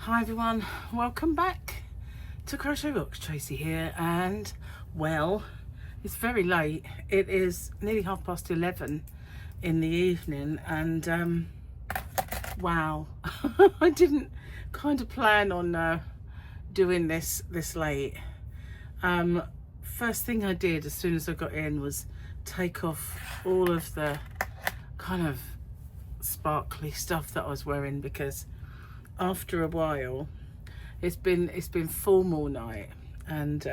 Hi everyone, welcome back to Crochet Rocks. Tracy here, and well, it's very late. It is nearly 11:30 in the evening, and wow, I didn't kind of plan on doing this late. First thing I did as soon as I got in was take off all of the kind of sparkly stuff that I was wearing, because after a while it's been formal night, and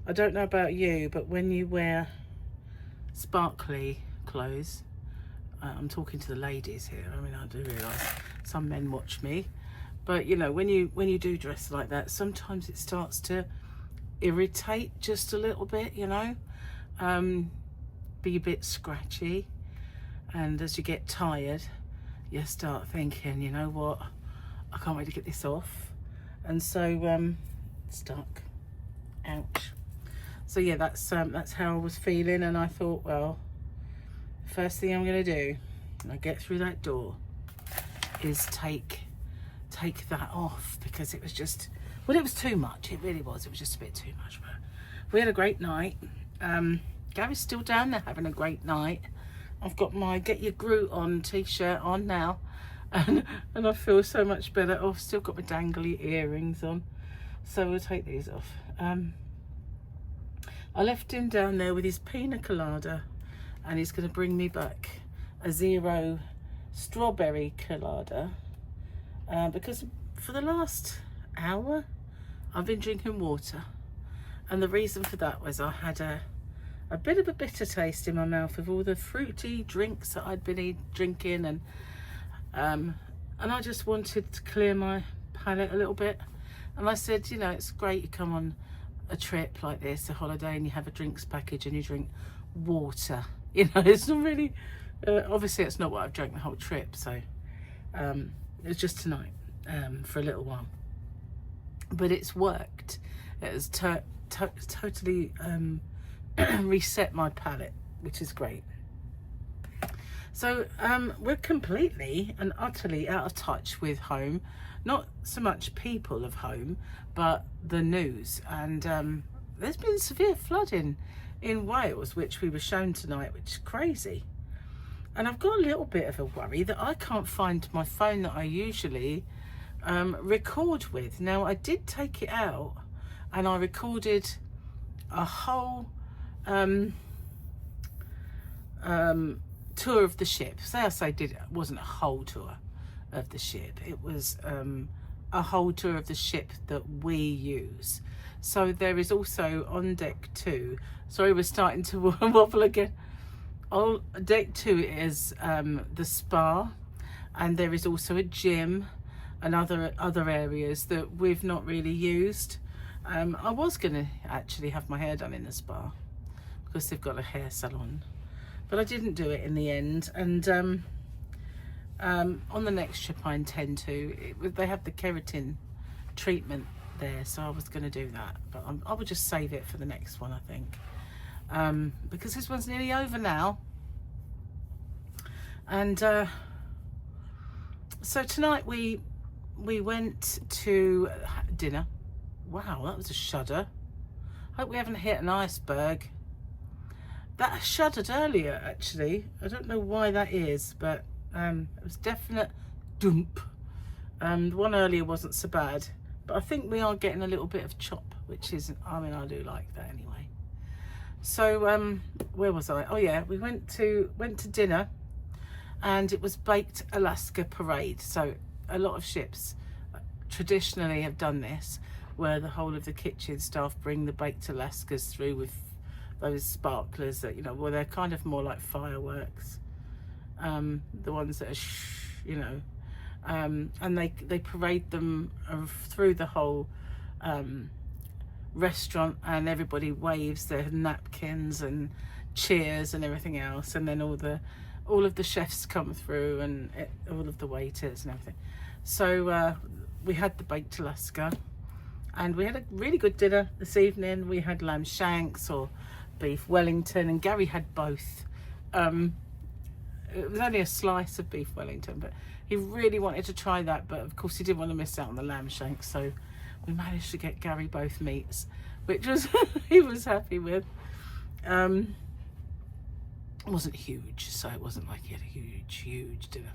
I don't know about you, but when you wear sparkly clothes, I'm talking to the ladies here, I mean, I do realise some men watch me, but you know, when you do dress like that, sometimes it starts to irritate just a little bit, you know, be a bit scratchy, and as you get tired you start thinking, you know what, I can't wait to get this off. And so stuck, ouch. So yeah, that's how I was feeling, and I thought, well, first thing I'm gonna do when I get through that door is take that off, because it was just, well, it was too much, it really was, it was just a bit too much. But we had a great night. Gary's still down there having a great night. I've got my Get Your Groot On t-shirt on now, and I feel so much better. Oh, I've still got my dangly earrings on, so we'll take these off. I left him down there with his pina colada, and he's going to bring me back a zero strawberry colada, because for the last hour I've been drinking water, and the reason for that was I had a bit of a bitter taste in my mouth of all the fruity drinks that I'd been drinking, and I just wanted to clear my palate a little bit. And I said, you know, it's great you come on a trip like this, a holiday, and you have a drinks package and you drink water. You know, it's not really, obviously it's not what I've drank the whole trip, so it was just tonight, for a little while. But it's worked. It has totally reset my palate, which is great. So we're completely and utterly out of touch with home, not so much people of home, but the news. And there's been severe flooding in Wales, which we were shown tonight, which is crazy. And I've got a little bit of a worry that I can't find my phone that I usually record with. Now, I did take it out and I recorded a whole tour of the ship. It wasn't a whole tour of the ship, it was a whole tour of the ship that we use. So there is also on deck 2, sorry, we're starting to wobble again. On deck 2 is the spa, and there is also a gym and other areas that we've not really used. I was gonna actually have my hair done in the spa because they've got a hair salon, but I didn't do it in the end. And on the next trip I intend to, they have the keratin treatment there, so I was going to do that, but I will just save it for the next one, I think, because this one's nearly over now. And so tonight we went to dinner. Wow, that was a shudder. Hope we haven't hit an iceberg. That shuddered earlier, actually. I don't know why that is, but it was definite dump. The one earlier wasn't so bad, but I think we are getting a little bit of chop, which is, I mean, I do like that anyway. So where was I? Oh yeah, we went to dinner, and it was Baked Alaska Parade. So a lot of ships traditionally have done this, where the whole of the kitchen staff bring the baked Alaskas through with those sparklers that, you know, well, they're kind of more like fireworks, the ones that are you know, and they parade them through the whole restaurant, and everybody waves their napkins and cheers and everything else, and then all of the chefs come through, and all of the waiters and everything. So we had the baked Alaska, and we had a really good dinner this evening. We had lamb shanks or beef Wellington, and Gary had both. It was only a slice of beef Wellington, but he really wanted to try that, but of course he didn't want to miss out on the lamb shank, so we managed to get Gary both meats, which was he was happy with. It wasn't huge, so it wasn't like he had a huge dinner.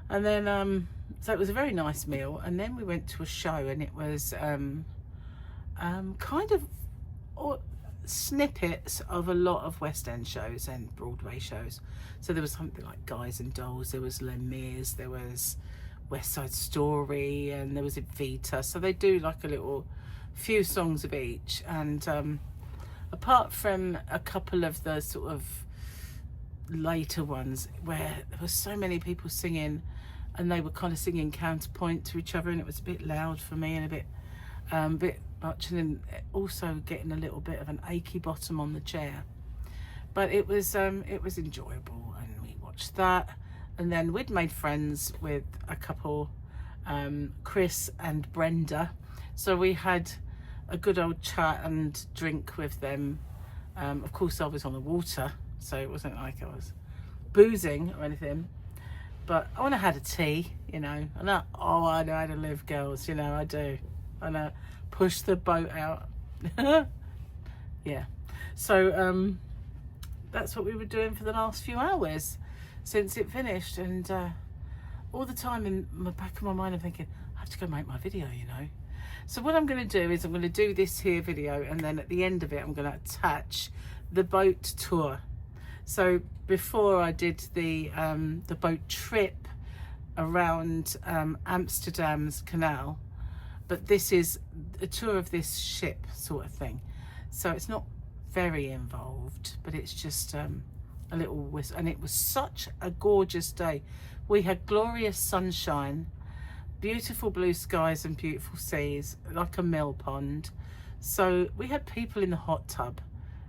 And then so it was a very nice meal, and then we went to a show, and it was kind of snippets of a lot of West End shows and Broadway shows. So there was something like Guys and Dolls, there was Les Mis, there was West Side Story, and there was Evita. So they do like a little few songs of each, and apart from a couple of the sort of later ones where there were so many people singing, and they were kind of singing counterpoint to each other, and it was a bit loud for me and a bit much, and then also getting a little bit of an achy bottom on the chair. But it was enjoyable, and we watched that, and then we'd made friends with a couple, Chris and Brenda, so we had a good old chat and drink with them. Of course I was on the water, so it wasn't like I was boozing or anything, but I want to had a tea, you know, and I know how to live, girls, you know, I do. I know, push the boat out. Yeah, so that's what we were doing for the last few hours since it finished, and all the time in the back of my mind I'm thinking, I have to go make my video, you know. So what I'm going to do is I'm going to do this here video, and then at the end of it I'm going to attach the boat tour. So before I did the boat trip around Amsterdam's canal, but this is a tour of this ship sort of thing. So it's not very involved, but it's just a little whistle. And it was such a gorgeous day. We had glorious sunshine, beautiful blue skies and beautiful seas, like a mill pond. So we had people in the hot tub,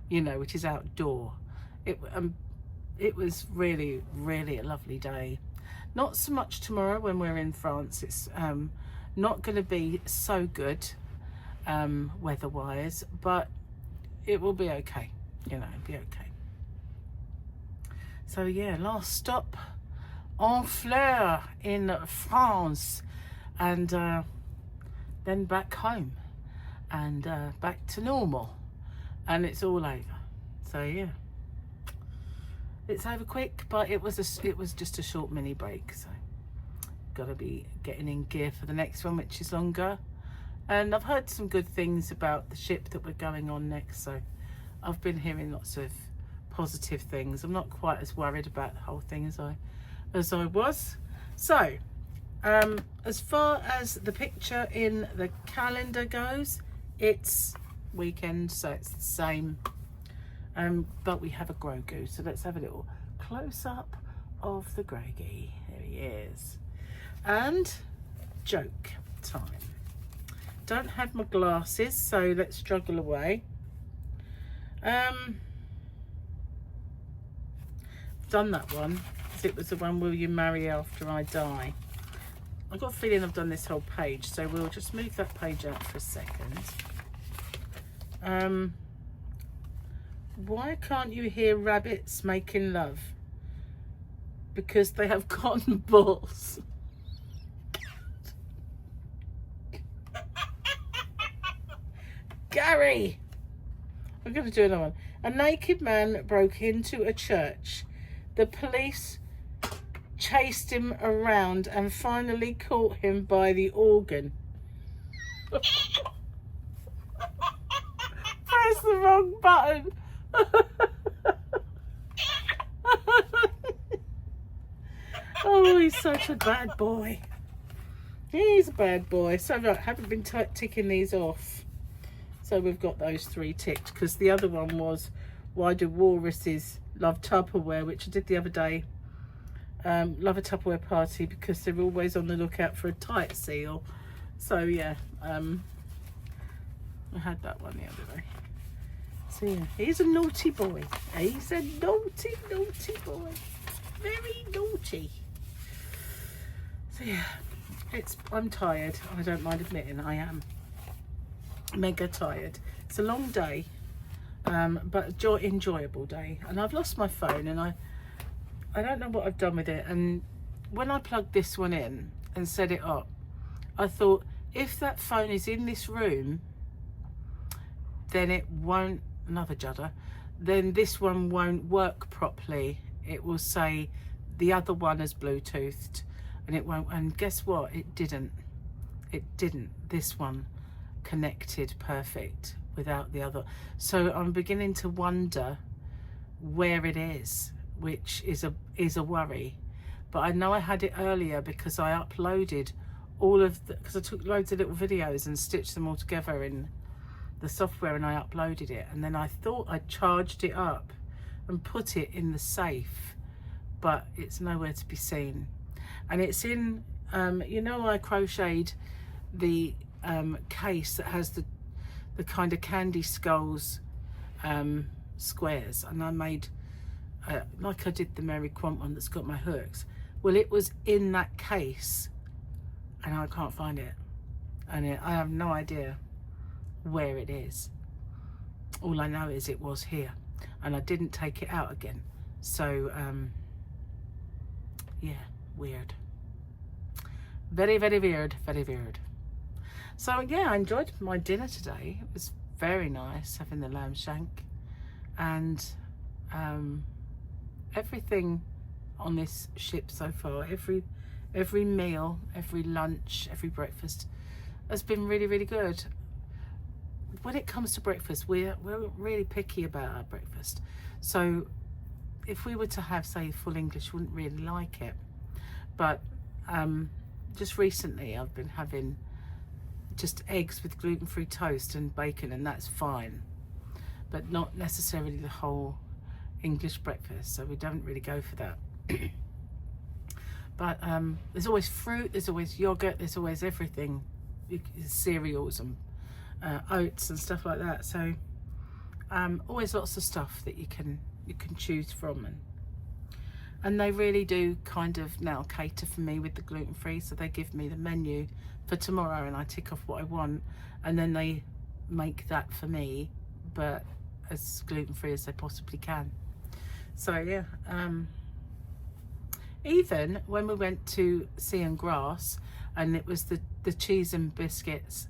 you know, which is outdoor. It was really, really a lovely day. Not so much tomorrow when we're in France. It's not going to be so good weather-wise, but it will be okay, you know, it'll be okay. So yeah, last stop, Honfleur in France, and then back home, and back to normal, and it's all over. So yeah, it's over quick, but it was just a short mini break, so gotta be getting in gear for the next one, which is longer. And I've heard some good things about the ship that we're going on next, so I've been hearing lots of positive things. I'm not quite as worried about the whole thing as I was. So as far as the picture in the calendar goes, it's weekend, so it's the same, but we have a Grogu, so let's have a little close-up of the Grogu. There he is. And joke time. Don't have my glasses, so let's struggle away. Done that one, because it was the one, will you marry after I die? I've got a feeling I've done this whole page, so we'll just move that page out for a second. Why can't you hear rabbits making love? Because they have cotton balls. Gary! I'm going to do another one. A naked man broke into a church. The police chased him around and finally caught him by the organ. Press the wrong button. Oh, he's such a bad boy. He's a bad boy. So right, haven't been ticking these off. So we've got those 3 ticked, because the other one was, why do walruses love Tupperware, which I did the other day. Love a Tupperware party because they're always on the lookout for a tight seal. So yeah, I had that one the other day. So yeah, he's a naughty boy. He's a naughty, naughty boy. Very naughty. So yeah, I'm tired. I don't mind admitting I am mega tired. It's a long day, but enjoyable day. And I've lost my phone, and I don't know what I've done with it. And when I plugged this one in and set it up, I thought, if that phone is in this room, then it won't, another judder, then this one won't work properly. It will say the other one is Bluetoothed, and it won't. And guess what? It didn't. This one connected perfect without the other. So I'm beginning to wonder where it is, which is a worry. But I know I had it earlier because I uploaded all of the, because I took loads of little videos and stitched them all together in the software, and I uploaded it, and then I thought I charged it up and put it in the safe, but it's nowhere to be seen. And it's in you know, I crocheted the case that has the kind of candy skulls squares, and I made like I did the Mary Quant one that's got my hooks. Well, it was in that case and I can't find it, and I have no idea where it is. All I know is it was here, and I didn't take it out again. So yeah, weird, very, very weird, very weird. So yeah, I enjoyed my dinner today. It was very nice having the lamb shank, and everything on this ship so far, every meal, every lunch, every breakfast has been really, really good. When it comes to breakfast, we're really picky about our breakfast. So if we were to have, say, full English, we wouldn't really like it. But just recently I've been having just eggs with gluten-free toast and bacon, and that's fine, but not necessarily the whole English breakfast, so we don't really go for that. But there's always fruit, there's always yogurt, there's always everything, cereals and oats and stuff like that. So always lots of stuff that you can choose from, and they really do kind of now cater for me with the gluten-free. So they give me the menu for tomorrow, and I tick off what I want, and then they make that for me, but as gluten-free as they possibly can. So yeah, even when we went to Sea and Grass, and it was the cheese and biscuits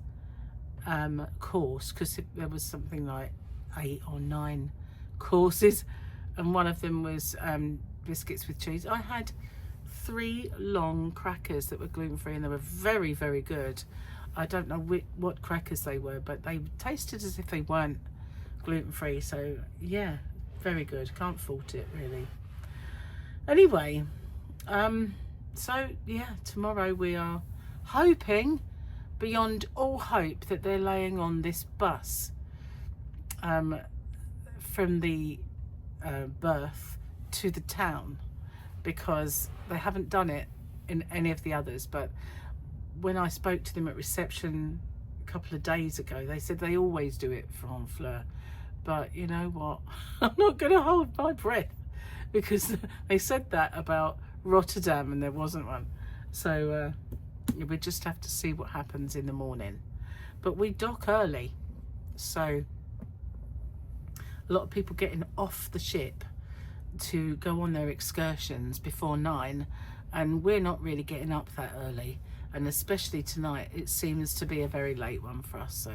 course, because there was something like 8 or 9 courses, and one of them was biscuits with cheese. I had 3 long crackers that were gluten-free, and they were very, very good. I don't know what crackers they were, but they tasted as if they weren't gluten-free. So yeah, very good, can't fault it really. Anyway, so yeah, tomorrow we are hoping beyond all hope that they're laying on this bus from the berth to the town, because they haven't done it in any of the others. But when I spoke to them at reception a couple of days ago, they said they always do it for Honfleur. But you know what, I'm not going to hold my breath, because they said that about Rotterdam and there wasn't one. So we just have to see what happens in the morning. But we dock early, so a lot of people getting off the ship to go on their excursions before 9, and we're not really getting up that early, and especially tonight it seems to be a very late one for us. So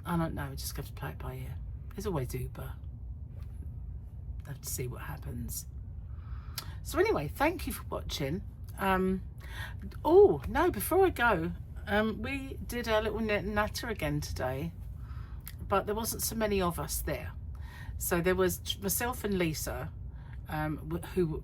I don't know, we just have to play it by ear. There's always Uber. Have to see what happens. So anyway, thank you for watching. Oh no, before I go, we did our little natter again today, but there wasn't so many of us there. So there was myself and Lisa, who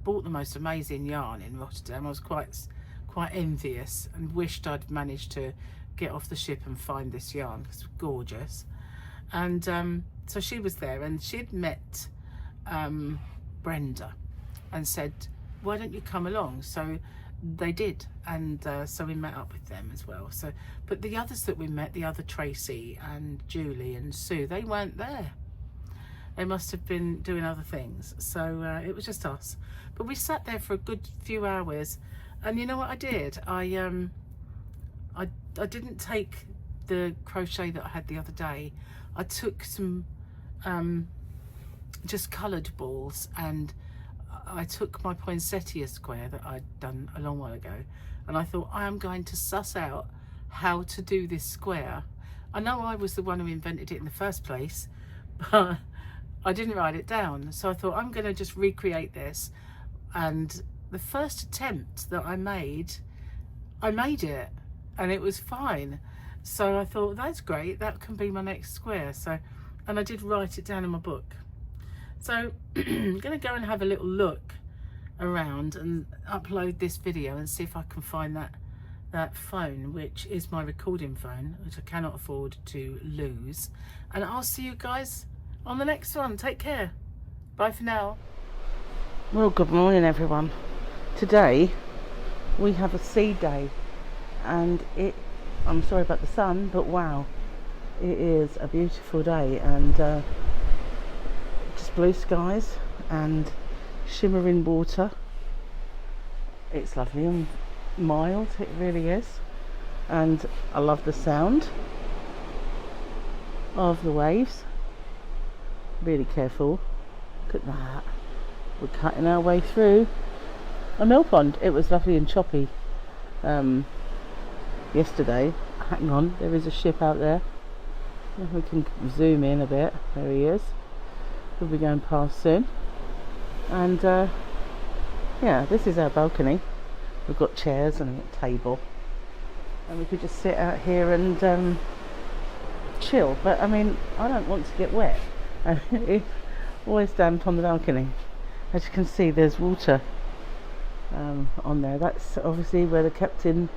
bought the most amazing yarn in Rotterdam. I was quite envious and wished I'd managed to get off the ship and find this yarn, because it's gorgeous. And so she was there, and she'd met Brenda and said, why don't you come along? So they did, and so we met up with them as well. So, but the others that we met, the other Tracy and Julie and Sue, they weren't there. They must have been doing other things. So it was just us. But we sat there for a good few hours, and you know what I did? I didn't take the crochet that I had the other day. I took some just coloured balls, and I took my poinsettia square that I'd done a long while ago, and I thought, I am going to suss out how to do this square. I know I was the one who invented it in the first place, but I didn't write it down. So I thought, I'm going to just recreate this. And the first attempt that I made it, and it was fine. So I thought, that's great, that can be my next square. So, and I did write it down in my book. So I'm going to go and have a little look around and upload this video and see if I can find that phone, which is my recording phone, which I cannot afford to lose. And I'll see you guys on the next one. Take care. Bye for now. Well, good morning everyone. Today we have a sea day, and I'm sorry about the sun, but wow, it is a beautiful day, and just blue skies and shimmering water. It's lovely and mild, it really is, and I love the sound of the waves. Really careful. Look at that. We're cutting our way through a mill pond. It was lovely and choppy yesterday. Hang on, there is a ship out there. If we can zoom in a bit. There he is. We'll be going past soon. And yeah, this is our balcony. We've got chairs and a table, and we could just sit out here and chill. But I mean, I don't want to get wet. It's always damp on the balcony. As you can see, there's water on there. That's obviously where the captain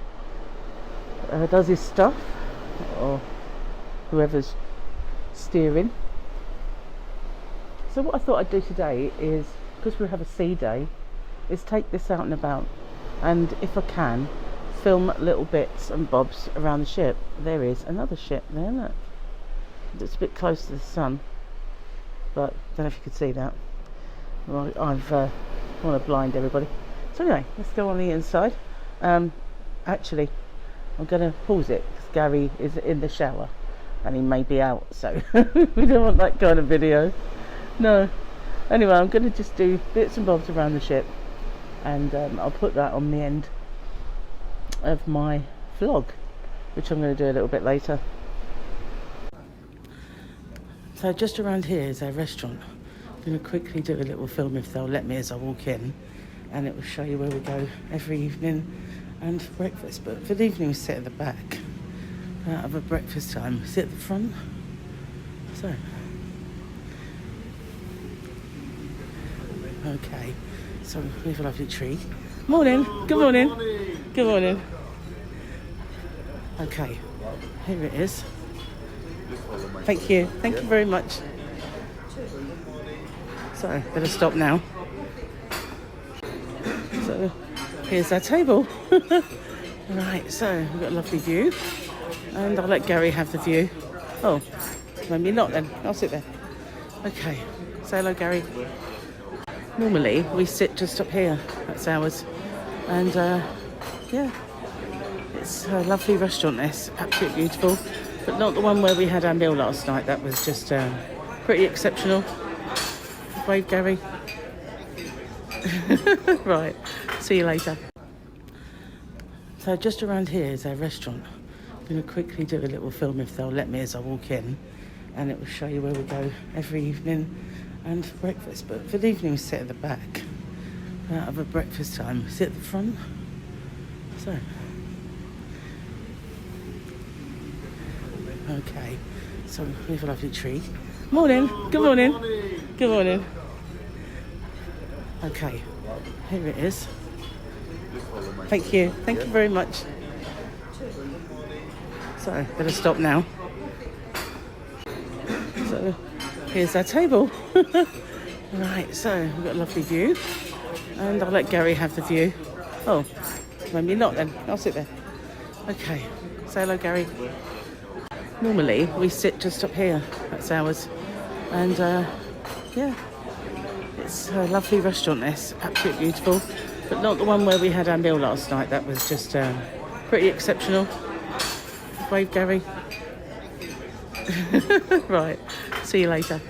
does his stuff, or whoever's steering. So what I thought I'd do today is, because we have a sea day, is take this out and about, and if I can, film little bits and bobs around the ship. There is another ship there, look. It's a bit close to the sun, but I don't know if you could see that. Well, I want to blind everybody. So anyway, let's go on the inside. Actually, I'm going to pause it because Gary is in the shower and he may be out, so we don't want that kind of video. No. Anyway, I'm going to just do bits and bobs around the ship, and I'll put that on the end of my vlog, which I'm going to do a little bit later. So just around here is our restaurant. I'm going to quickly do a little film, if they'll let me, as I walk in, and it will show you where we go every evening and for breakfast. But for the evening we sit at the back. Of a breakfast time we sit at the front. So okay, so we have a lovely tree. Morning. Good morning. Good morning. Okay, here it is. Thank you. Thank you very much. So, better stop now. So, here's our table. Right, so we've got a lovely view, and I'll let Gary have the view. Oh, maybe not then. I'll sit there. Okay, say hello, Gary. Normally, we sit just up here. That's ours. And, yeah, it's a lovely restaurant, this. Absolutely beautiful. But not the one where we had our meal last night. That was just pretty exceptional. Wave, Gary. Right, see you later. So just around here is our restaurant. I'm going to quickly do a little film, if they'll let me, as I walk in, and it will show you where we go every evening and for breakfast. But for the evening we sit at the back. Of a breakfast time we sit at the front. So okay, so we have a lovely tree. Morning. Good morning. Good morning. Okay, here it is. Thank you. Thank you very much. So, better stop now. So, here's our table. Right, so we've got a lovely view, and I'll let Gary have the view. Oh, maybe not then. I'll sit there. Okay, say hello, Gary. Normally, we sit just up here. That's ours. And, yeah, it's a lovely restaurant, this. Absolutely beautiful. But not the one where we had our meal last night. That was just pretty exceptional. Wave, Gary. Right, see you later.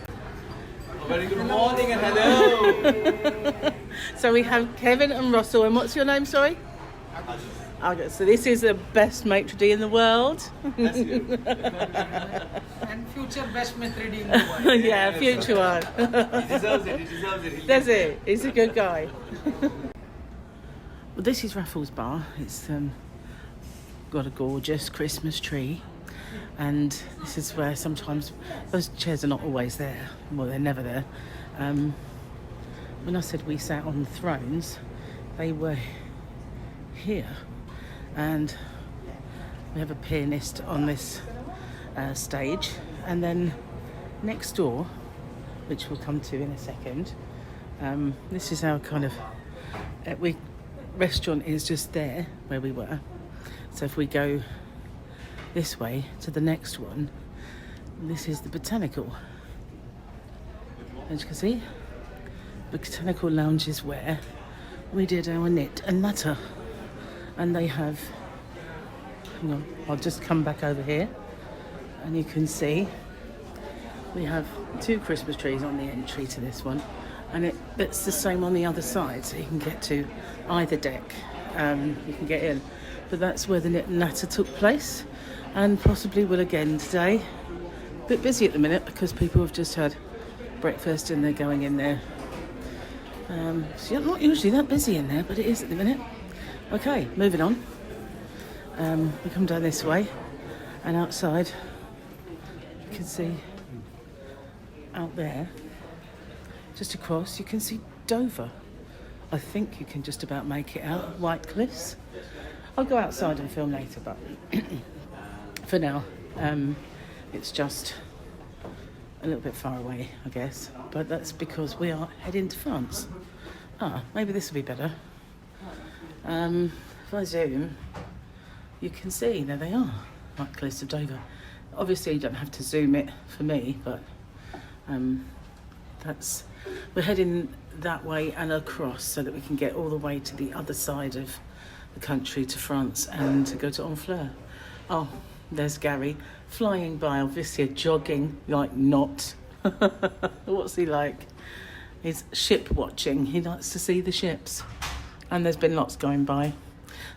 Very good morning and hello. So we have Kevin and Russell, and what's your name, sorry? Okay, so this is the best maitre d' in the world. That's you. And future best maitre d' in the world. Yeah, future one. He deserves it. He deserves it. Does it? He's a good guy. Well, this is Raffles Bar. It's got a gorgeous Christmas tree, and this is where sometimes those chairs are not always there. Well, they're never there. When I said we sat on thrones, they were here, and we have a pianist on this stage, and then next door, which we'll come to in a second, this is our kind of restaurant is just there where we were. So if we go this way to the next one, this is the botanical. As you can see, botanical lounge is where we did our knit and natter. And they have, hang on, I'll just come back over here, and you can see we have 2 Christmas trees on the entry to this one, and it's the same on the other side, so you can get to either deck. You can get in, but that's where the knit and natter took place, and possibly will again today. A bit busy at the minute because people have just had breakfast and they're going in there. So you're not usually that busy in there, but it is at the minute. Okay, moving on. We come down this way, and outside you can see out there, just across, you can see Dover. I think you can just about make it out, White Cliffs. I'll go outside and film later, but for now, it's just a little bit far away, I guess. But that's because we are heading to France. Maybe this will be better. If I zoom, you can see, there they are, White Cliffs of Dover. Obviously you don't have to zoom it for me, but we're heading that way and across so that we can get all the way to the other side of the country, to France, and to go to Honfleur. Oh, there's Gary flying by, obviously jogging like not. What's he like? He's ship watching. He likes to see the ships. And there's been lots going by. I'm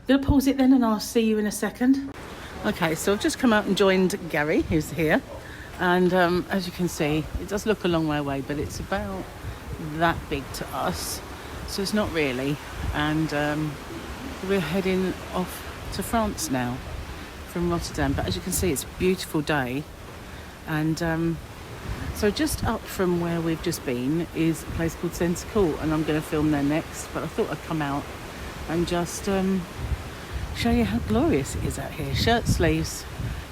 going to pause it then and I'll see you in a second. Okay, so I've just come out and joined Gary, who's here. And as you can see, it does look a long way away, but it's about that big to us. So it's not really. And we're heading off to France now from Rotterdam. But as you can see, it's a beautiful day. And so just up from where we've just been is a place called Centre Court, and I'm going to film there next. But I thought I'd come out and just show you how glorious it is out here. Shirt sleeves,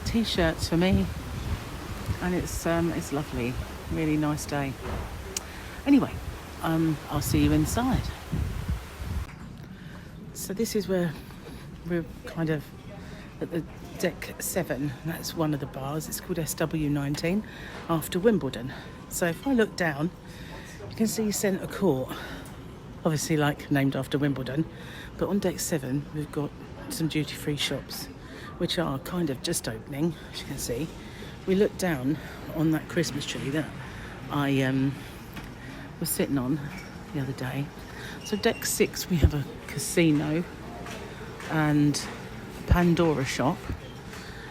t-shirts for me, and it's lovely. Really nice day. Anyway, I'll see you inside. So this is where we're kind of at the deck 7. That's one of the bars. It's called SW19 after Wimbledon. So if I look down, you can see Centre Court, obviously like named after Wimbledon. But on deck 7 we've got some duty-free shops which are kind of just opening. As you can see, we looked down on that Christmas tree that I was sitting on the other day. So deck 6 we have a casino and Pandora shop,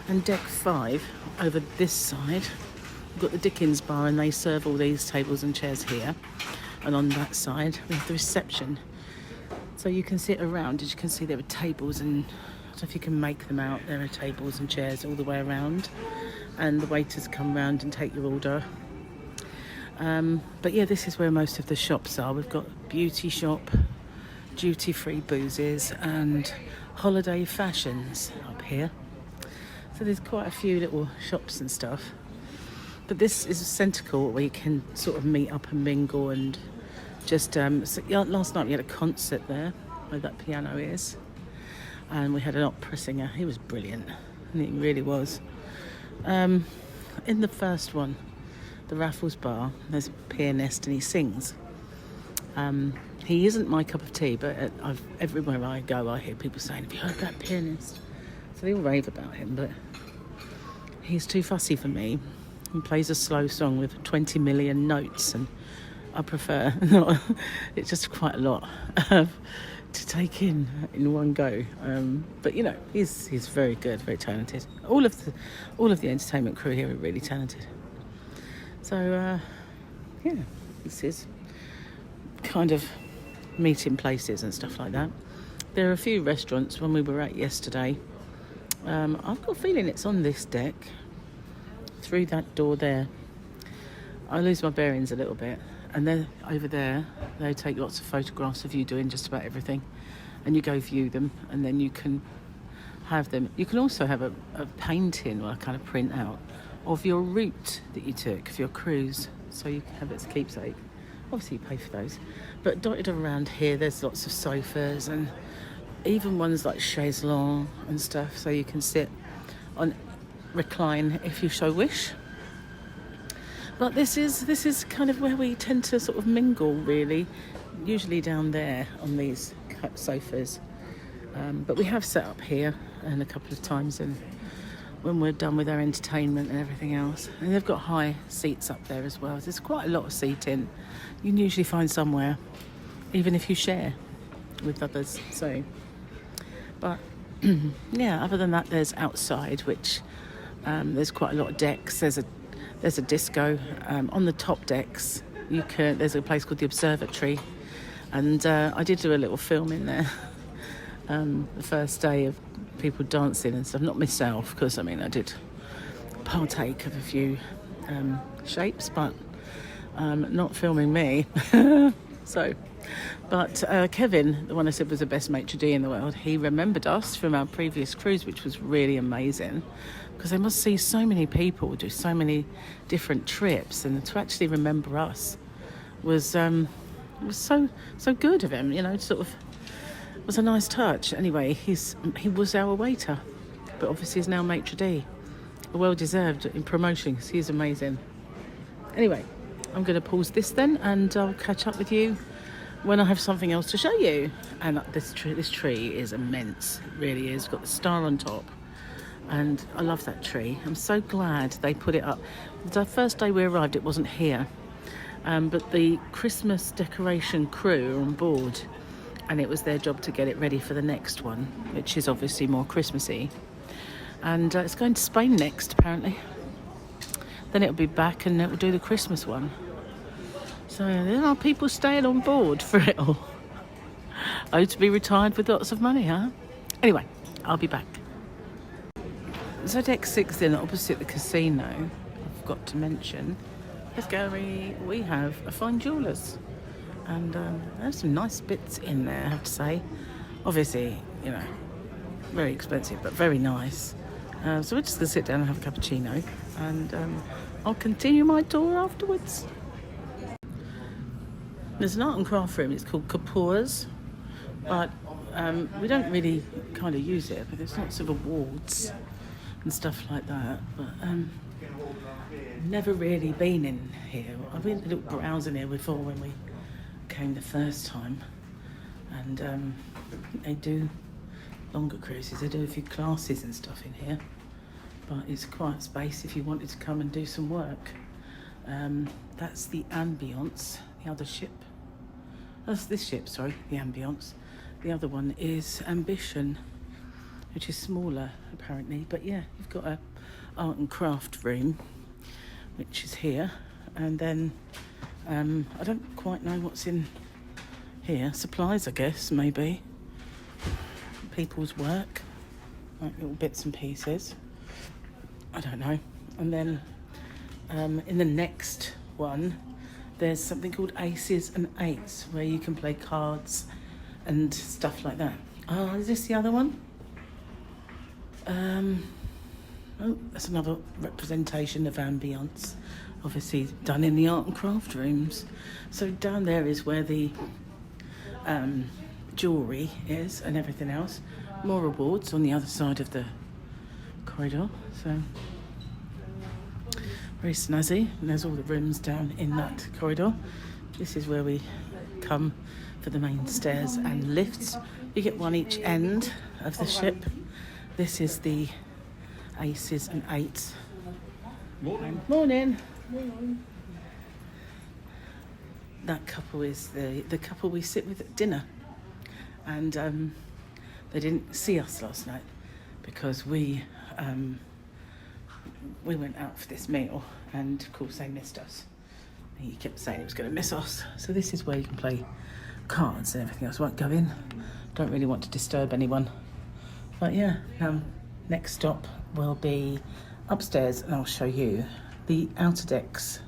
and deck 5 over this side we've got the Dickens bar, and they serve all these tables and chairs here, and on that side we have the reception, so you can sit around. As you can see, there are tables, and I don't know if you can make them out, there are tables and chairs all the way around, and the waiters come round and take your order. But yeah, this is where most of the shops are. We've got beauty shop, duty-free boozes, and holiday fashions up here. So there's quite a few little shops and stuff. But this is a Centre Court where you can sort of meet up and mingle, and just last night we had a concert there where that piano is, and we had an opera singer. He was brilliant, and he really was. In the first one, the Raffles Bar, there's a pianist and he sings. He isn't my cup of tea, but everywhere I go I hear people saying, have you heard that pianist? So they all rave about him, but he's too fussy for me. He plays a slow song with 20 million notes, and I prefer. It's just quite a lot to take in one go. But you know, he's very good, very talented. All of the entertainment crew here are really talented. So yeah, this is kind of meeting places and stuff like that. There are a few restaurants when we were out yesterday. I've got a feeling it's on this deck, through that door there. I lose my bearings a little bit. And then over there, they take lots of photographs of you doing just about everything. And you go view them, and then you can have them. You can also have a painting or a kind of print out of your route that you took for your cruise. So you can have it as a keepsake. Obviously you pay for those. But dotted around here, there's lots of sofas and even ones like chaise longue and stuff. So you can sit on, recline if you so wish. But this is kind of where we tend to sort of mingle, really. Usually down there on these sofas. But we have sat up here and a couple of times when we're done with our entertainment and everything else. And they've got high seats up there as well. There's quite a lot of seating. You can usually find somewhere, even if you share with others. So, but yeah, other than that, there's outside, which there's quite a lot of decks. There's a disco on the top decks. There's a place called the Observatory, and I did do a little film in there the first day of people dancing and stuff. Not myself, because I mean I did partake of a few shapes, but not filming me. So, but Kevin, the one I said was the best maitre d' in the world, he remembered us from our previous cruise, which was really amazing, because they must see so many people do so many different trips, and to actually remember us was so good of him, you know. Sort of was a nice touch. Anyway, he was our waiter, but obviously is now maitre d'. Well deserved in promotion, because he's amazing. Anyway, I'm going to pause this then, and I'll catch up with you when I have something else to show you. And this tree is immense, it really is. It's got the star on top, and I love that tree. I'm so glad they put it up. The first day we arrived, it wasn't here, but the Christmas decoration crew are on board, and it was their job to get it ready for the next one, which is obviously more Christmassy. And it's going to Spain next, apparently. Then it'll be back and it'll do the Christmas one. So there are people staying on board for it all. Oh, to be retired with lots of money, huh? Anyway, I'll be back. So deck 6 then, opposite the casino, I forgot to mention, we have a fine jewellers. And there's some nice bits in there, I have to say. Obviously, you know, very expensive, but very nice. So we're just going to sit down and have a cappuccino, and I'll continue my tour afterwards. There's an art and craft room, it's called Cuppa's, but we don't really kind of use it, but there's lots of awards and stuff like that. But never really been in here. I've been a little browsing here before when we came the first time, and they do longer cruises, they do a few classes and stuff in here, but it's a quiet space if you wanted to come and do some work. That's the Ambience, the other ship. That's this ship, sorry, the Ambience. The other one is Ambition, which is smaller apparently, but yeah, you've got a art and craft room, which is here, and then I don't quite know what's in here. Supplies, I guess, maybe. People's work, like little bits and pieces. I don't know. And then in the next one, there's something called Aces and Eights, where you can play cards and stuff like that. Oh, is this the other one? Oh, that's another representation of Ambience, obviously done in the art and craft rooms. So down there is where the jewellery is and everything else. More awards on the other side of the corridor, so very snazzy. And there's all the rooms down in that corridor. This is where we come for the main stairs and lifts. You get one each end of the ship. This is the Aces and Eights. Morning. Morning. that couple is the couple we sit with at dinner, and they didn't see us last night because we went out for this meal, and of course they missed us. He kept saying he was going to miss us. So this is where you can play cards and everything else. Won't go in. Don't really want to disturb anyone. But yeah, next stop will be upstairs, and I'll show you the outer decks.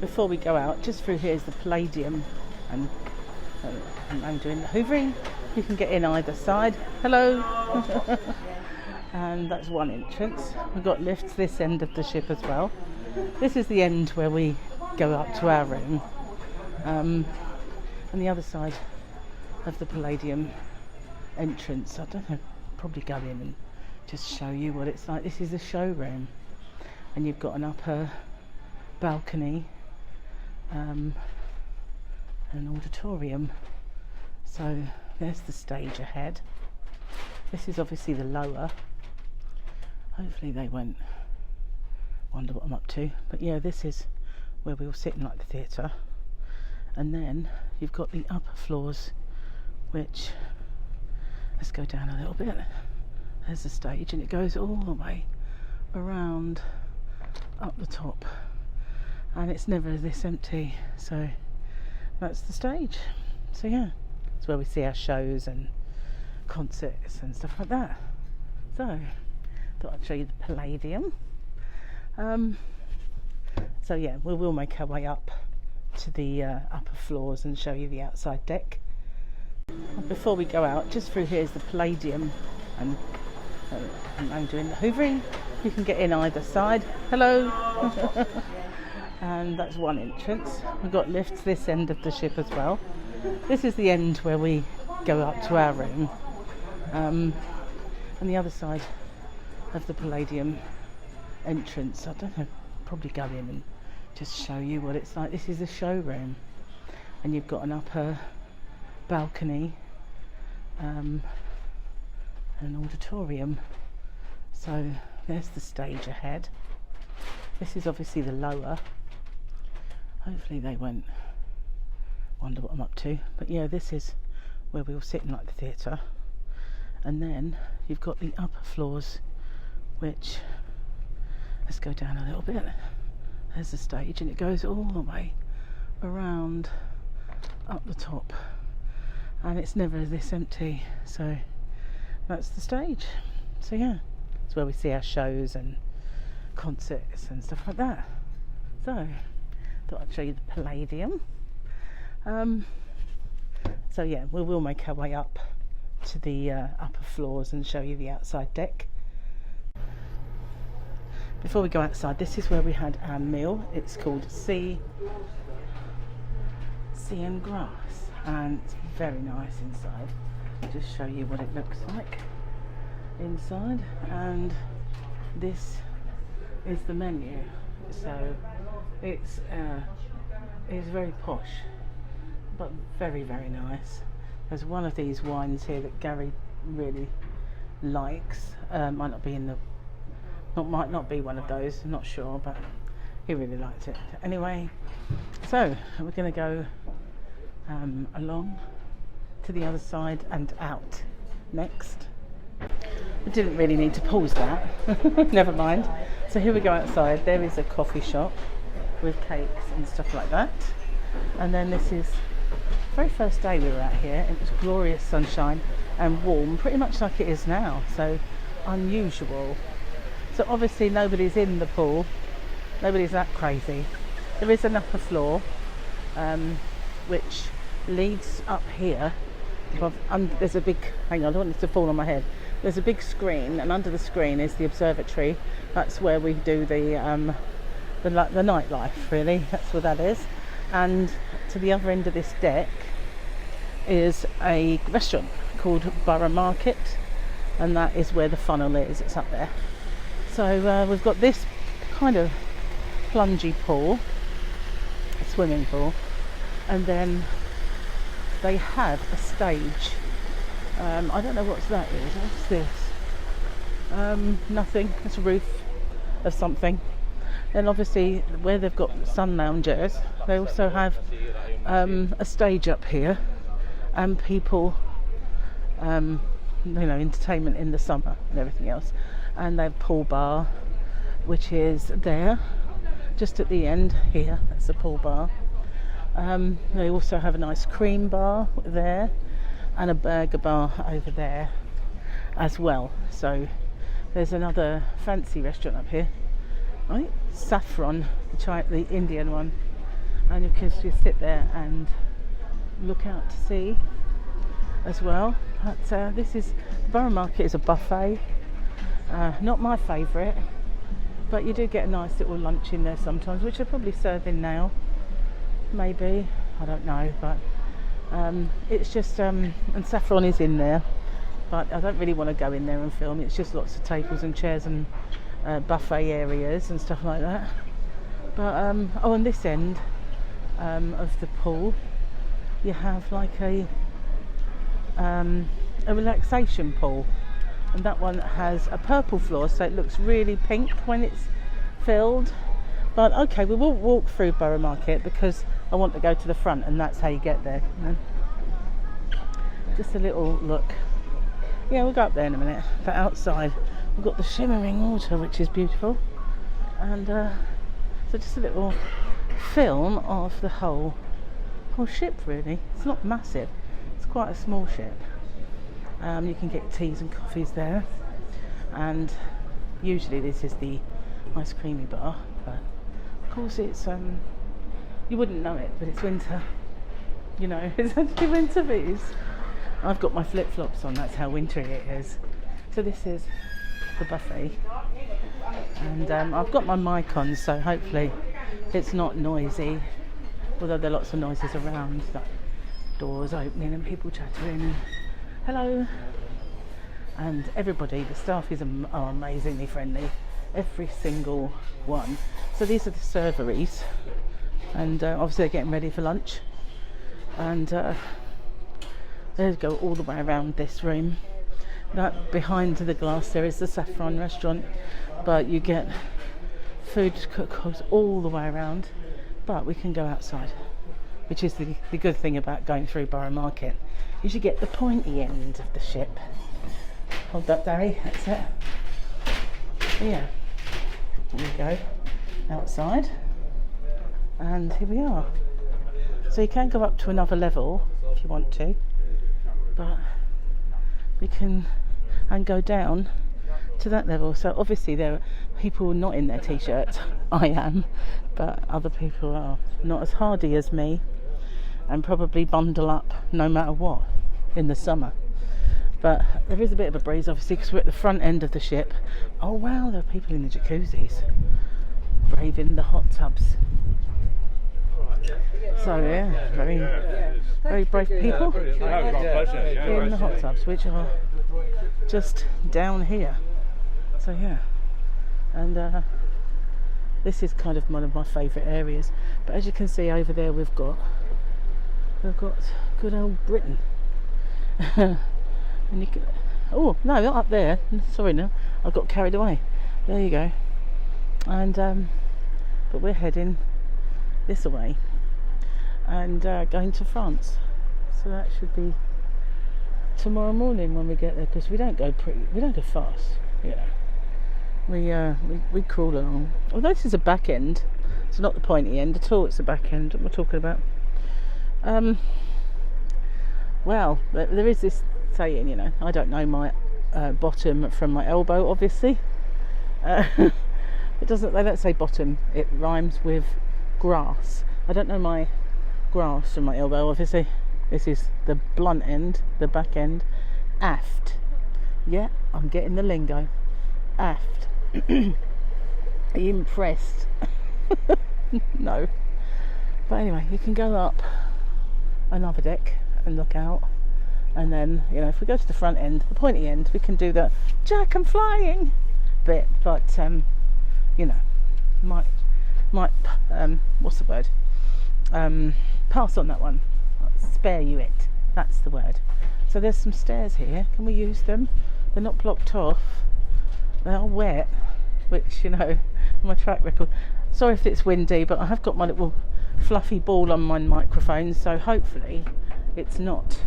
Before we go out, just through here is the Palladium, and I'm doing the hoovering. You can get in either side. Hello. And that's one entrance. We've got lifts this end of the ship as well. This is the end where we go up to our room. And the other side of the Palladium entrance, I don't know, probably go in and just show you what it's like. This is the showroom, and you've got an upper balcony, an auditorium. So there's the stage ahead. This is obviously the lower. Hopefully they won't wonder what I'm up to. But yeah, this is where we all sit in like the theatre. And then you've got the upper floors, which, let's go down a little bit. There's the stage, and it goes all the way around up the top, and it's never this empty. So that's the stage. So yeah, it's where we see our shows and concerts and stuff like that. So thought I'd show you the Palladium. So yeah, we will make our way up to the upper floors and show you the outside deck. Before we go out, just through here is the Palladium, and I'm doing the hoovering. You can get in either side. Hello. And that's one entrance. We've got lifts this end of the ship as well. This is the end where we go up to our room. And the other side of the Palladium entrance, I don't know, probably go in and just show you what it's like. This is the showroom, and you've got an upper balcony, an auditorium. So there's the stage ahead. This is obviously the lower. Hopefully they won't wonder what I'm up to. But yeah, this is where we all sit in like the theatre. And then you've got the upper floors, which, let's go down a little bit. There's the stage, and it goes all the way around up the top, and it's never this empty. So that's the stage. So yeah, it's where we see our shows and concerts and stuff like that. So thought I'd show you the Palladium. So yeah, we will make our way up to the upper floors and show you the outside deck. Before we go outside, this is where we had our meal. It's called Sea and Grass, and it's very nice inside. I'll just show you what it looks like inside, and this is the menu. So it's very posh, but very, very nice. There's one of these wines here that Gary really likes. Might not be in the might not be one of those, I'm not sure, but he really liked it. Anyway, so we're going to go along to the other side and out next. I didn't really need to pause that. Never mind. So here we go outside. There is a coffee shop with cakes and stuff like that. And then this is the very first day we were out here. It was glorious sunshine and warm, pretty much like it is now. So unusual. So obviously nobody's in the pool, nobody's that crazy. There is an upper floor which leads up here. There's a big, hang on, I don't want it to fall on my head. There's a big screen, and under the screen is the observatory. That's where we do the nightlife, really. That's what that is. And to the other end of this deck is a restaurant called Borough Market, and that is where the funnel is. It's up there. So we've got this kind of plungy pool, a swimming pool, and then they have a stage. I don't know what that is. What's this? Nothing. It's a roof of something. Then obviously where they've got sun loungers, they also have a stage up here, and people, you know, entertainment in the summer and everything else. And they have pool bar, which is there, just at the end here. That's the pool bar. They also have an ice cream bar there, and a burger bar over there as well. So there's another fancy restaurant up here, right? Saffron, the Indian one, and you can just sit there and look out to sea as well. But this is Borough Market is a buffet. Not my favourite, but you do get a nice little lunch in there sometimes, which they're probably serving now. Maybe, I don't know, but it's just and Saffron is in there, but I don't really want to go in there and film. It's just lots of tables and chairs and buffet areas and stuff like that. But oh, on this end of the pool, you have like a relaxation pool, and that one has a purple floor, so it looks really pink when it's filled. But okay, we will walk through Borough Market because I want to go to the front, and that's how you get there, you know? Just a little look. Yeah, we'll go up there in a minute. But outside we've got the shimmering water, which is beautiful, and so just a little film of the whole ship really. It's not massive, it's quite a small ship. You can get teas and coffees there, and usually this is the ice creamy bar, but of course it's you wouldn't know it, but it's winter, you know. It's actually winter boots. I've got my flip-flops on, that's how wintry it is. So this is the buffet, and I've got my mic on, so hopefully it's not noisy, although there are lots of noises around, like doors opening and people chattering. Hello. And everybody, the staff are amazingly friendly, every single one. So these are the serveries, and obviously they're getting ready for lunch, and they go all the way around this room. That behind the glass there is the Saffron restaurant, but you get food cooked all the way around. But we can go outside, which is the good thing about going through Borough Market, is you get the pointy end of the ship. Hold that, Darry, that's it. Yeah, here we go, outside, and here we are. So you can go up to another level if you want to, but we can and go down to that level. So obviously there are people not in their t-shirts. I am, but other people are not as hardy as me and probably bundle up no matter what in the summer. But there is a bit of a breeze obviously because we're at the front end of the ship. Oh wow, there are people in the jacuzzis, braving the hot tubs. So yeah, very brave people in the hot tubs, which are just down here. So yeah, and this is kind of one of my favourite areas. But as you can see over there, we've got good old Britain. And you can, oh no, not up there. Sorry, no, I got carried away. There you go. And but we're heading this way and going to France. So that should be tomorrow morning when we get there, because we don't go fast. Yeah, we crawl along. Although this is a back end, it's not the pointy end at all. It's the back end that we're talking about. Well, there is this saying, you know, I don't know my bottom from my elbow, obviously. They don't say bottom, it rhymes with grass. I don't know my grass from my elbow, obviously. This is the blunt end, the back end. Aft. Yeah, I'm getting the lingo. Aft. Are you impressed? No. But anyway, you can go up another deck and look out, and then, you know, if we go to the front end, the pointy end, we can do the Jack, I'm flying bit. But you know, might what's the word, pass on that one, spare you it, that's the word. So there's some stairs here. Can we use them? They're not blocked off, they are wet, which, you know, my track record. Sorry if it's windy, but I have got my little fluffy ball on my microphone, so hopefully it's not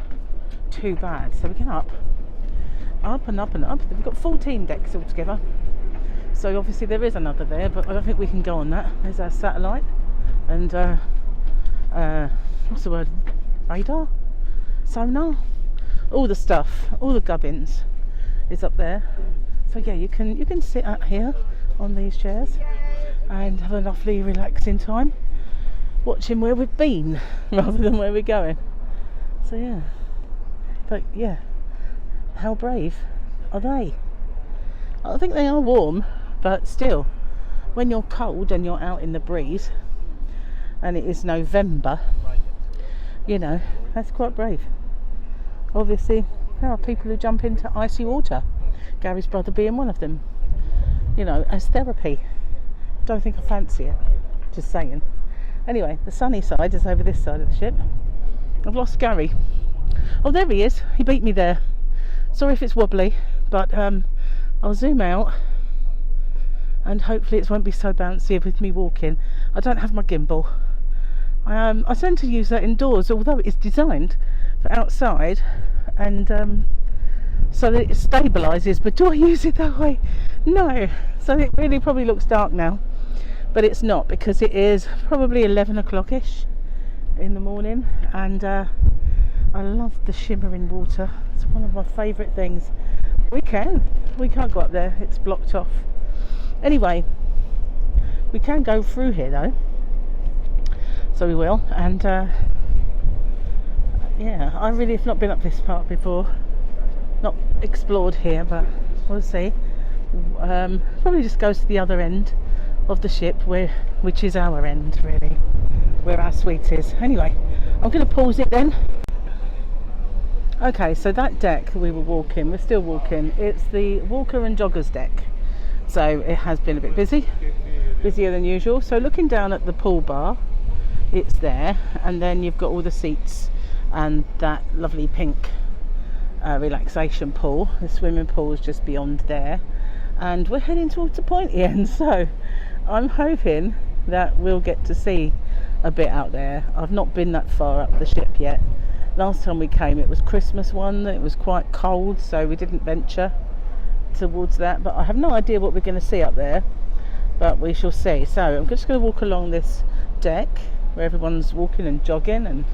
too bad. So we get up and up and up. We've got 14 decks altogether, so obviously there is another there, but I don't think we can go on that. There's our satellite and what's the word, radar, sonar, all the stuff, all the gubbins is up there. So yeah, you can sit out here on these chairs and have a lovely relaxing time watching where we've been rather than where we're going. So yeah, but yeah, how brave are they? I think they are warm, but still, when you're cold and you're out in the breeze and it is November, you know, that's quite brave. Obviously there are people who jump into icy water, Gary's brother being one of them, you know, as therapy. Don't think I fancy it, just saying. Anyway, the sunny side is over this side of the ship. I've lost Gary. Oh, there he is. He beat me there. Sorry if it's wobbly, but I'll zoom out and hopefully it won't be so bouncy with me walking. I don't have my gimbal. I tend to use that indoors, although it's designed for outside, and so that it stabilises, but do I use it that way? No. So it really probably looks dark now, but it's not, because it is probably 11 o'clock-ish in the morning, and I love the shimmering water. It's one of my favourite things. We can't go up there, it's blocked off. Anyway, we can go through here though, so we will. And yeah, I really have not been up this part before, not explored here, but we'll see. Probably just goes to the other end of the ship, which is our end really, where our suite is. Anyway, I'm going to pause it then. Okay, so that deck we were walking, we're still walking, it's the walker and joggers deck, so it has been a bit busier than usual. So looking down at the pool bar, it's there, and then you've got all the seats and that lovely pink relaxation pool. The swimming pool is just beyond there, and we're heading towards the pointy end, so I'm hoping that we'll get to see a bit out there. I've not been that far up the ship yet. Last time we came it was Christmas one, it was quite cold, so we didn't venture towards that, but I have no idea what we're going to see up there, but we shall see. So I'm just going to walk along this deck where everyone's walking and jogging and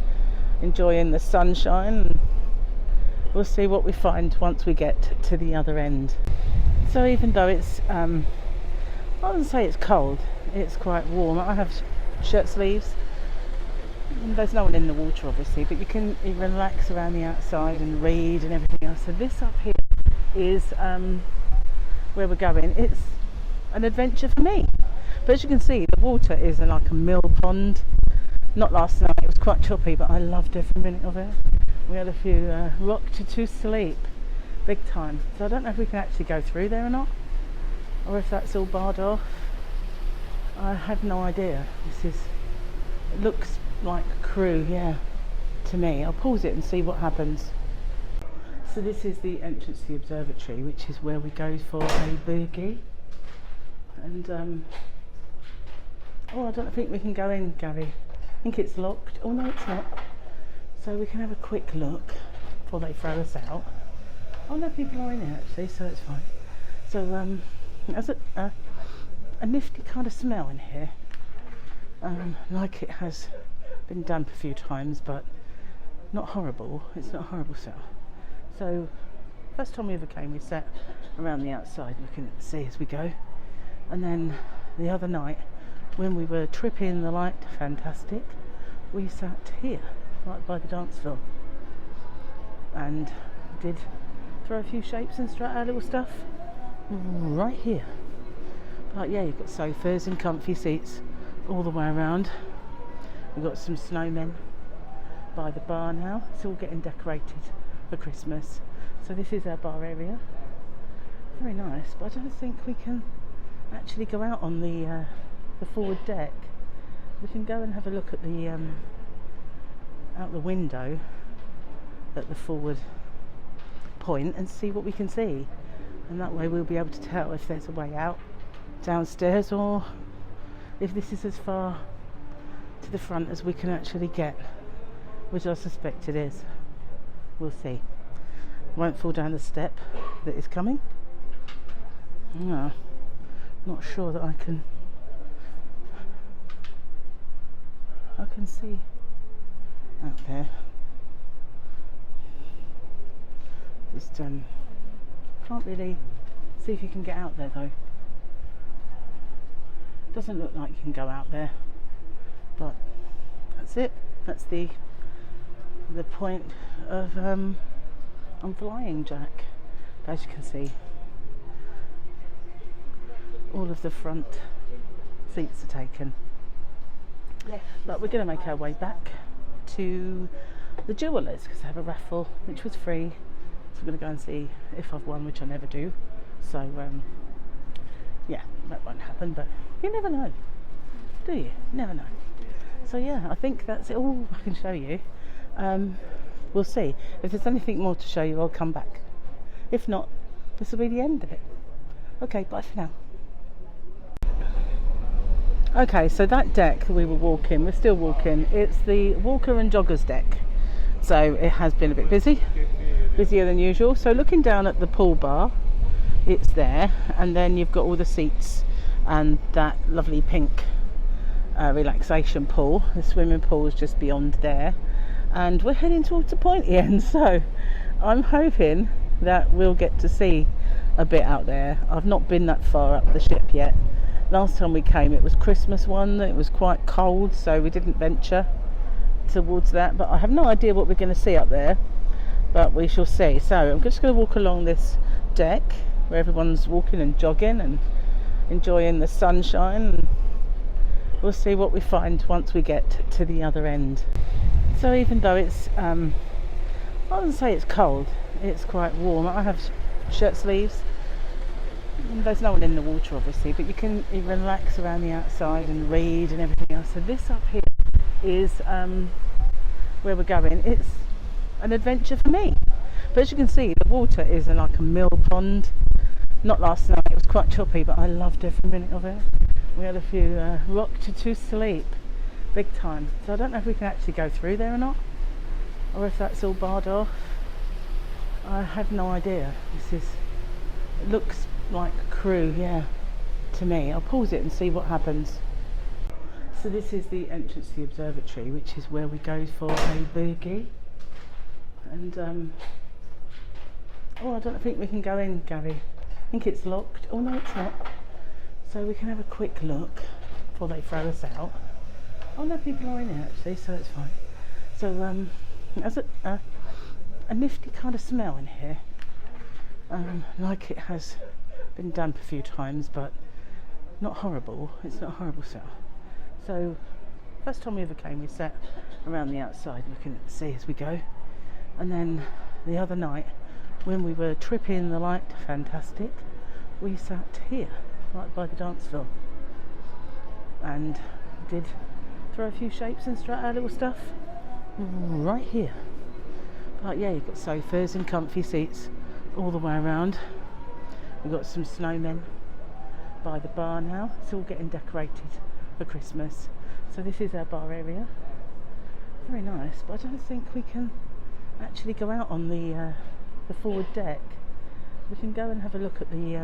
enjoying the sunshine, and we'll see what we find once we get to the other end. So even though it's I wouldn't say it's cold, it's quite warm. I have shirt sleeves. There's no one in the water obviously, but you can relax around the outside and read and everything else. So this up here is where we're going. It's an adventure for me, but as you can see, the water is like a mill pond. Not last night, it was quite choppy, but I loved every minute of it. We had a few rocked to sleep big time, so I don't know if we can actually go through there or not, or if that's all barred off. I have no idea. It looks like a crew, yeah, to me. I'll pause it and see what happens. So this is the entrance to the observatory, which is where we go for a boogie. And oh, I don't think we can go in, Gary. I think it's locked. Oh no, it's not. So we can have a quick look before they throw us out. Oh no, people are in here actually, so it's fine. So there's a nifty kind of smell in here, like it has been damp a few times, but not horrible. It's not a horrible smell. So first time we ever came, we sat around the outside looking at the sea as we go, and then the other night when we were tripping the light fantastic, we sat here right by the dance floor and did throw a few shapes and strut our little stuff right here. But yeah, you've got sofas and comfy seats all the way around. We've got some snowmen by the bar now. It's all getting decorated for Christmas. So this is our bar area. Very nice, but I don't think we can actually go out on the forward deck. We can go and have a look at the out the window at the forward point and see what we can see, and that way we'll be able to tell if there's a way out downstairs or if this is as far to the front as we can actually get, which I suspect it is. We'll see. Won't fall down the step that is coming. No, not sure that I can see out there. Just can't really see if you can get out there though. Doesn't look like you can go out there, but that's it. That's the point of I'm flying jack. As you can see, all of the front seats are taken. But we're going to make our way back to the jewellers because they have a raffle which was free. So we're going to go and see if I've won, which I never do. So yeah, that won't happen, but you never know, do you? Never know. So yeah, I think that's it all I can show you. We'll see. If there's anything more to show you, I'll come back. If not, this will be the end of it. Okay, bye for now. Okay, so that deck we were walking, we're still walking, it's the walker and joggers deck. So it has been a bit busy, busier than usual. So looking down at the pool bar, it's there, and then you've got all the seats and that lovely pink relaxation pool. The swimming pool is just beyond there, and we're heading towards the pointy end, so I'm hoping that we'll get to see a bit out there. I've not been that far up the ship yet. Last time we came it was Christmas one, it was quite cold, so we didn't venture towards that, but I have no idea what we're going to see up there, but we shall see. So I'm just going to walk along this deck where everyone's walking and jogging and enjoying the sunshine, and we'll see what we find once we get to the other end. So even though it's I wouldn't say it's cold, it's quite warm. I have shirt sleeves. There's no one in the water obviously, but you can relax around the outside and read and everything else. So this up here is where we're going. It's an adventure for me, but as you can see, the water is like a mill pond. Not last night, it was quite choppy, but I loved every minute of it. We had a few rocked to sleep big time, so I don't know if we can actually go through there or not, or if that's all barred off. I have no idea. It looks like a crew, yeah, to me. I'll pause it and see what happens. So this is the entrance to the observatory, which is where we go for a boogie. And oh, I don't think we can go in, Gabby. I think it's locked. Oh no, it's not. So we can have a quick look before they throw us out. Oh no, people are in here actually, so it's fine. So there's a nifty kind of smell in here, like it has been damp a few times, but not horrible. It's not a horrible smell. So first time we ever came, we sat around the outside looking at the sea as we go, and then the other night when we were tripping the light fantastic, we sat here right by the dance floor and did throw a few shapes and strut our little stuff right here. But yeah, you've got sofas and comfy seats all the way around. We've got some snowmen by the bar now. It's all getting decorated for Christmas. So this is our bar area. Very nice, but I don't think we can actually go out on the forward deck. We can go and have a look at the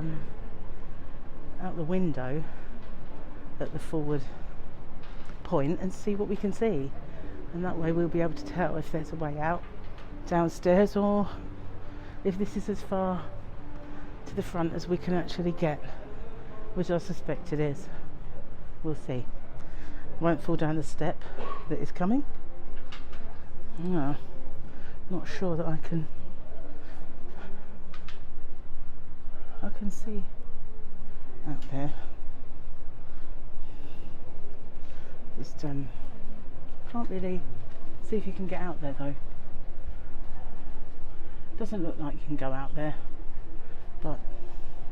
out the window at the forward point and see what we can see, and that way we'll be able to tell if there's a way out downstairs, or if this is as far to the front as we can actually get, which I suspect it is. We'll see. Won't fall down the step that is coming. No, not sure that I can see out there. Just can't really see if you can get out there though. Doesn't look like you can go out there, but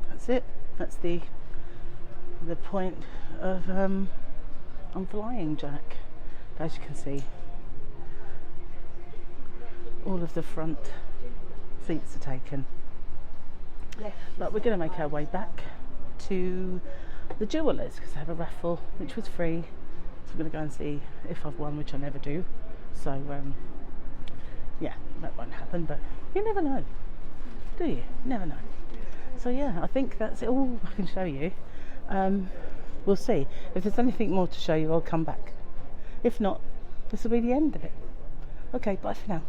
that's it. That's the point of I'm flying jack. As you can see, all of the front seats are taken. But we're going to make our way back to the jewellers because I have a raffle which was free. So I'm going to go and see if I've won, which I never do. So yeah, that won't happen, but you never know, do you? Never know. So yeah, I think that's it all I can show you. We'll see. If there's anything more to show you, I'll come back. If not, this will be the end of it. Okay, bye for now.